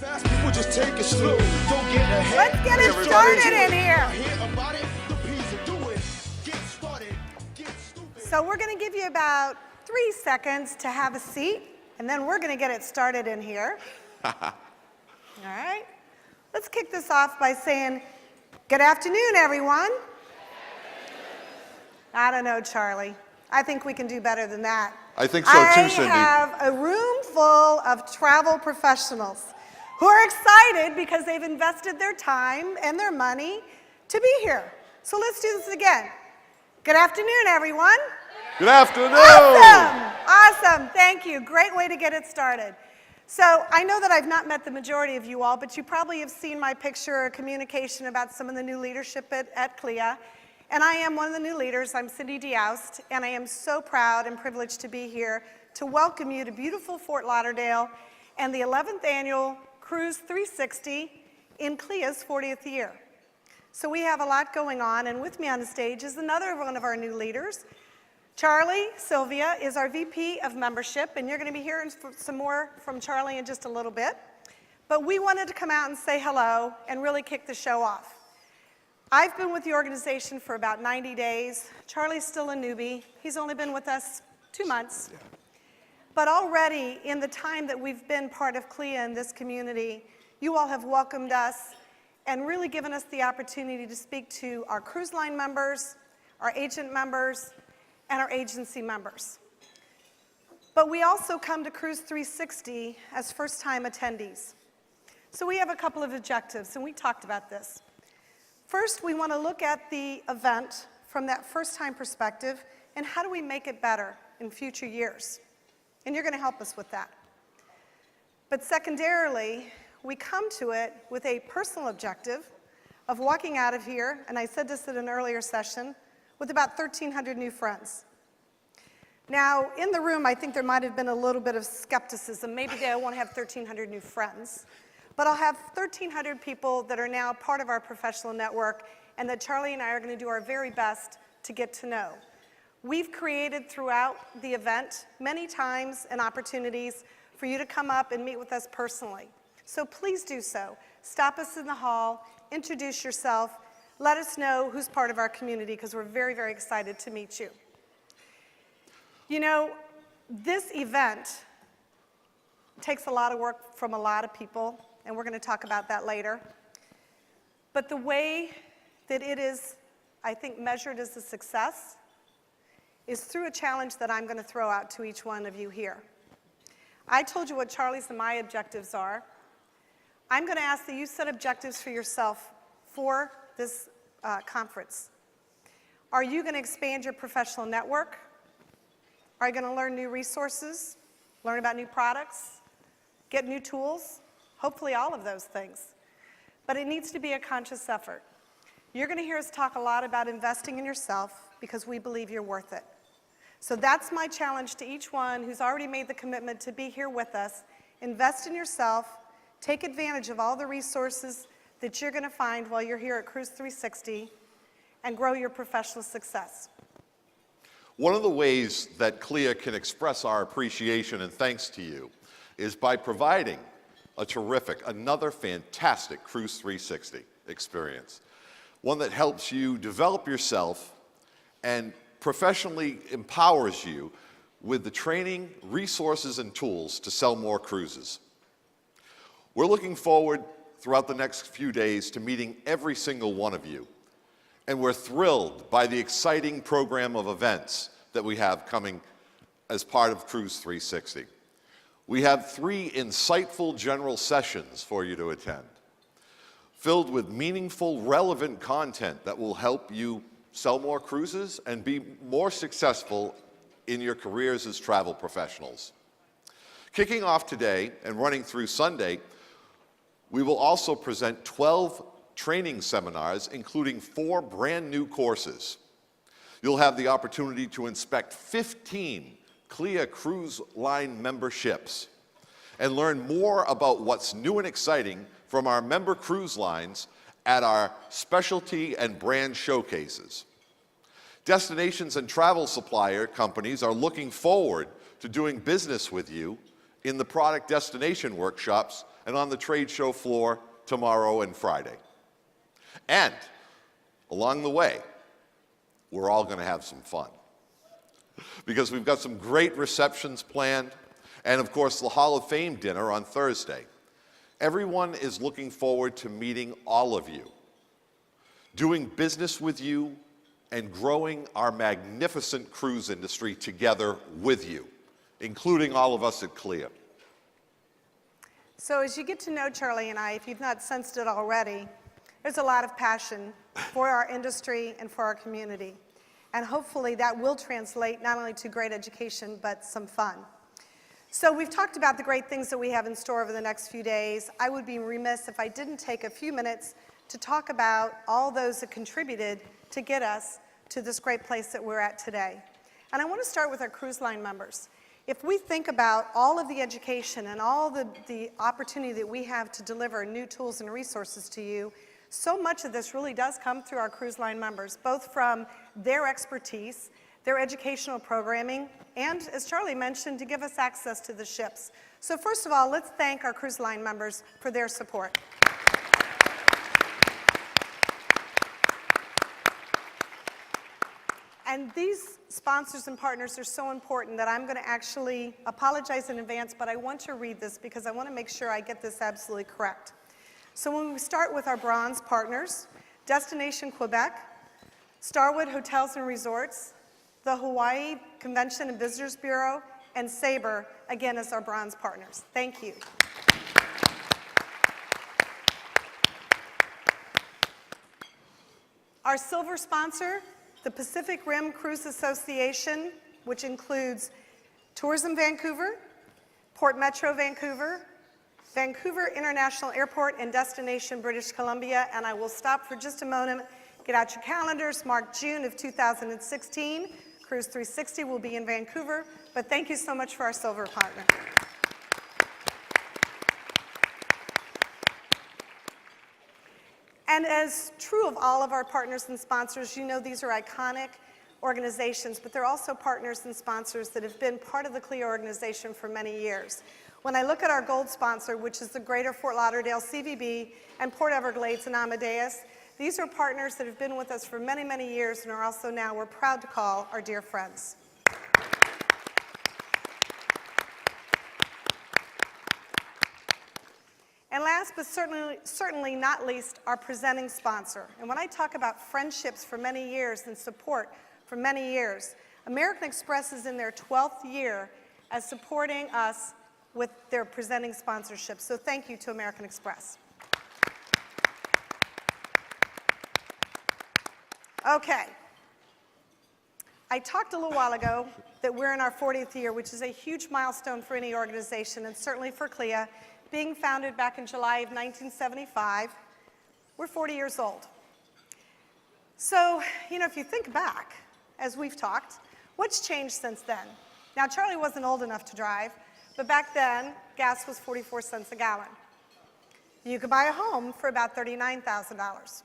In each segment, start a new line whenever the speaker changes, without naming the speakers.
Fast people just take it slow. Don't get ahead.
Let's get it started in here. So we're going to give you about 3 seconds to have a seat, and then we're going to get it started in here. All right. Let's kick this off by saying, good afternoon, everyone. I don't know, Charlie. I think we can do better than that.
I think so too, Cindy.
I have a room full of travel professionals who are excited because they've invested their time and their money to be here. So let's do this again. Good afternoon, everyone.
Good afternoon.
Awesome. Thank you. Great way to get it started. So I know that I've not met the majority of you all, but you probably have seen my picture or communication about some of the new leadership at CLIA. And I am one of the new leaders. I'm Cindy D'Aoust, and I am so proud and privileged to be here to welcome you to beautiful Fort Lauderdale and the 11th annual Cruise3Sixty in CLIA's 40th year. So we have a lot going on, and with me on the stage is another one of our new leaders. Charlie Sylvia is our VP of Membership, and you're going to be hearing some more from Charlie in just a little bit. But we wanted to come out and say hello and really kick the show off. I've been with the organization for about 90 days. Charlie's still a newbie. He's only been with us 2 months. Yeah. But already, in the time that we've been part of CLIA in this community, you all have welcomed us and really given us the opportunity to speak to our cruise line members, our agent members, and our agency members. But we also come to Cruise3Sixty as first-time attendees. So we have a couple of objectives, and we talked about this. First, we want to look at the event from that first-time perspective, and how do we make it better in future years? And you're going to help us with that. But secondarily, we come to it with a personal objective of walking out of here, and I said this at an earlier session, with about 1,300 new friends. Now, in the room, I think there might have been a little bit of skepticism. Maybe they won't have 1,300 new friends. But I'll have 1,300 people that are now part of our professional network, and that Charlie and I are going to do our very best to get to know. We've created throughout the event many times and opportunities for you to come up and meet with us personally. So please do so. Stop us in the hall, introduce yourself, let us know who's part of our community, because we're very, very excited to meet you. You know, this event takes a lot of work from a lot of people, and we're going to talk about that later. But the way that it is, I think, measured as a success is through a challenge that I'm going to throw out to each one of you here. I told you what Charlie's and my objectives are. I'm going to ask that you set objectives for yourself for this conference. Are you going to expand your professional network? Are you going to learn new resources, learn about new products, get new tools? Hopefully all of those things. But it needs to be a conscious effort. You're going to hear us talk a lot about investing in yourself because we believe you're worth it. So that's my challenge to each one who's already made the commitment to be here with us. Invest in yourself. Take advantage of all the resources that you're going to find while you're here at Cruise3Sixty, and grow your professional success.
One of the ways that CLIA can express our appreciation and thanks to you is by providing a terrific, another fantastic Cruise3Sixty experience. One that helps you develop yourself and professionally empowers you with the training, resources, and tools to sell more cruises. We're looking forward throughout the next few days to meeting every single one of you. And we're thrilled by the exciting program of events that we have coming as part of Cruise3Sixty. We have 3 insightful general sessions for you to attend, filled with meaningful, relevant content that will help you sell more cruises and be more successful in your careers as travel professionals. Kicking off today and running through Sunday, we will also present 12 training seminars, including 4 brand new courses. You'll have the opportunity to inspect 15 CLIA Cruise Line memberships and learn more about what's new and exciting from our member cruise lines at our specialty and brand showcases. Destinations and travel supplier companies are looking forward to doing business with you in the product destination workshops and on the trade show floor tomorrow and Friday. And along the way, we're all going to have some fun, because we've got some great receptions planned, and of course the Hall of Fame dinner on Thursday. Everyone is looking forward to meeting all of you, doing business with you, and growing our magnificent cruise industry together with you, including all of us at CLIA.
So as you get to know Charlie and I, if you've not sensed it already, there's a lot of passion for our industry and for our community. And hopefully that will translate not only to great education, but some fun. So we've talked about the great things that we have in store over the next few days. I would be remiss if I didn't take a few minutes to talk about all those that contributed to get us to this great place that we're at today. And I want to start with our cruise line members. If we think about all of the education and all the opportunity that we have to deliver new tools and resources to you, so much of this really does come through our cruise line members, both from their expertise, their educational programming, and, as Charlie mentioned, to give us access to the ships. So first of all, let's thank our cruise line members for their support. And these sponsors and partners are so important that I'm going to actually apologize in advance, but I want to read this because I want to make sure I get this absolutely correct. So when we start with our bronze partners, Destination Quebec, Starwood Hotels and Resorts, the Hawaii Convention and Visitors Bureau, and Sabre, again, as our bronze partners. Thank you. Our silver sponsor, the Pacific Rim Cruise Association, which includes Tourism Vancouver, Port Metro Vancouver, Vancouver International Airport, and Destination British Columbia. And I will stop for just a moment. Get out your calendars. Mark June of 2016. Cruise3Sixty will be in Vancouver. But thank you so much for our silver partner. And as true of all of our partners and sponsors, you know these are iconic organizations, but they're also partners and sponsors that have been part of the CLIA organization for many years. When I look at our gold sponsor, which is the Greater Fort Lauderdale CVB and Port Everglades and Amadeus, these are partners that have been with us for many, many years and are also now, we're proud to call, our dear friends. And last but certainly not least, our presenting sponsor. And when I talk about friendships for many years and support for many years, American Express is in their 12th year as supporting us with their presenting sponsorship. So thank you to American Express. Okay. I talked a little while ago that we're in our 40th year, which is a huge milestone for any organization, and certainly for CLIA. Being founded back in July of 1975, we're 40 years old. So, you know, if you think back, as we've talked, what's changed since then? Now, Charlie wasn't old enough to drive, but back then, gas was 44 cents a gallon. You could buy a home for about $39,000.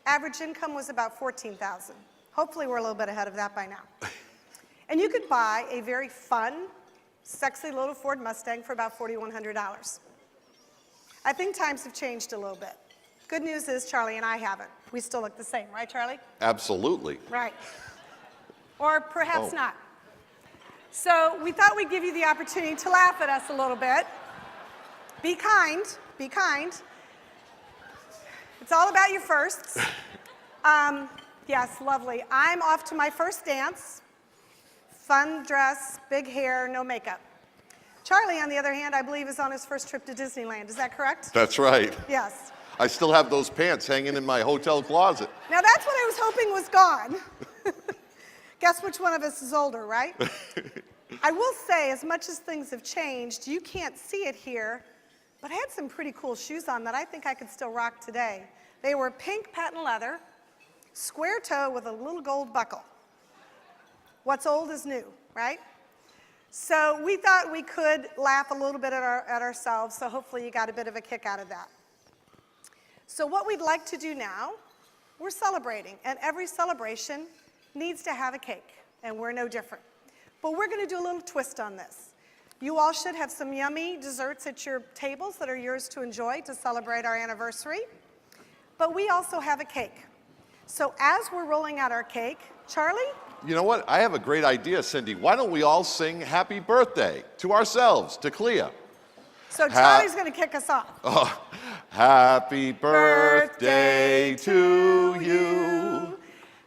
Average income was about $14,000. Hopefully, we're a little bit ahead of that by now. And you could buy a very fun, sexy little Ford Mustang for about $4,100. I think times have changed a little bit. Good news is Charlie and I haven't. We still look the same, right, Charlie?
Absolutely.
Right. Or perhaps not. So we thought we'd give you the opportunity to laugh at us a little bit. Be kind. Be kind. It's all about your firsts. Yes, lovely. I'm off to my first dance. Fun dress, big hair, no makeup. Charlie, on the other hand, I believe is on his first trip to Disneyland. Is that correct?
That's right.
Yes.
I still have those pants hanging in my hotel closet.
Now that's what I was hoping was gone. Guess which one of us is older, right? I will say, as much as things have changed, you can't see it here, but I had some pretty cool shoes on that I think I could still rock today. They were pink patent leather, square toe with a little gold buckle. What's old is new, right? So we thought we could laugh a little bit at ourselves, so hopefully you got a bit of a kick out of that. So what we'd like to do now, we're celebrating, and every celebration needs to have a cake, and we're no different. But we're going to do a little twist on this. You all should have some yummy desserts at your tables that are yours to enjoy to celebrate our anniversary. But we also have a cake. So as we're rolling out our cake, Charlie?
You know what? I have a great idea, Cindy. Why don't we all sing happy birthday to ourselves, to Clea?
So Charlie's going to kick us off.
Oh, happy birthday to you.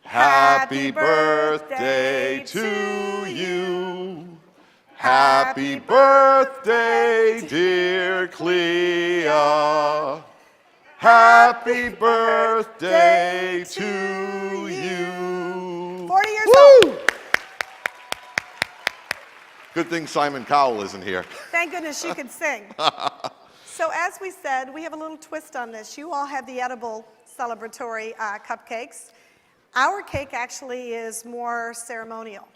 Happy birthday to you. Happy birthday, dear Clea. Happy birthday to you.
40 years
Woo!
old.
Good thing Simon Cowell isn't here.
Thank goodness she could sing. So as we said, we have a little twist on this. You all have the edible celebratory cupcakes. Our cake actually is more ceremonial.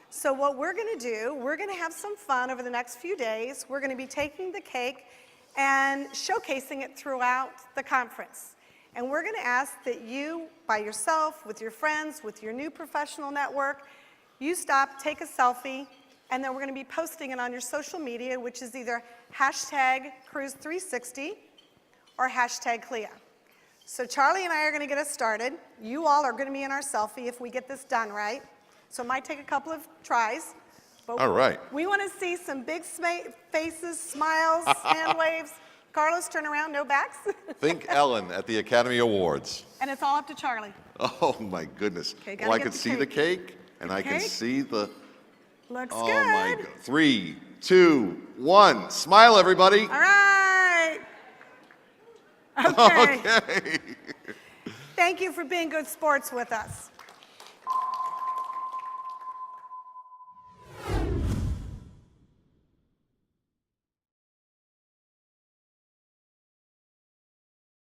So what we're going to do, we're going to have some fun over the next few days. We're going to be taking the cake and showcasing it throughout the conference. And we're going to ask that you, by yourself, with your friends, with your new professional network, you stop, take a selfie, and then we're going to be posting it on your social media, which is either hashtag Cruise3Sixty or hashtag Clea. So Charlie and I are going to get us started. You all are going to be in our selfie if we get this done right. So it might take a couple of tries. But
All right.
We want to see some big faces, smiles, hand waves. Carlos, turn around, no backs.
Think Ellen at the Academy Awards.
And it's all up to Charlie.
Oh my goodness.
Okay, gotta
Well, I
get
could
the
see
cake.
the cake, and I can
Cake.
see the.
Looks
Oh
good.
my God. 3, 2, 1. Smile, everybody.
All right. Okay.
Okay.
Thank you for being good sports with us.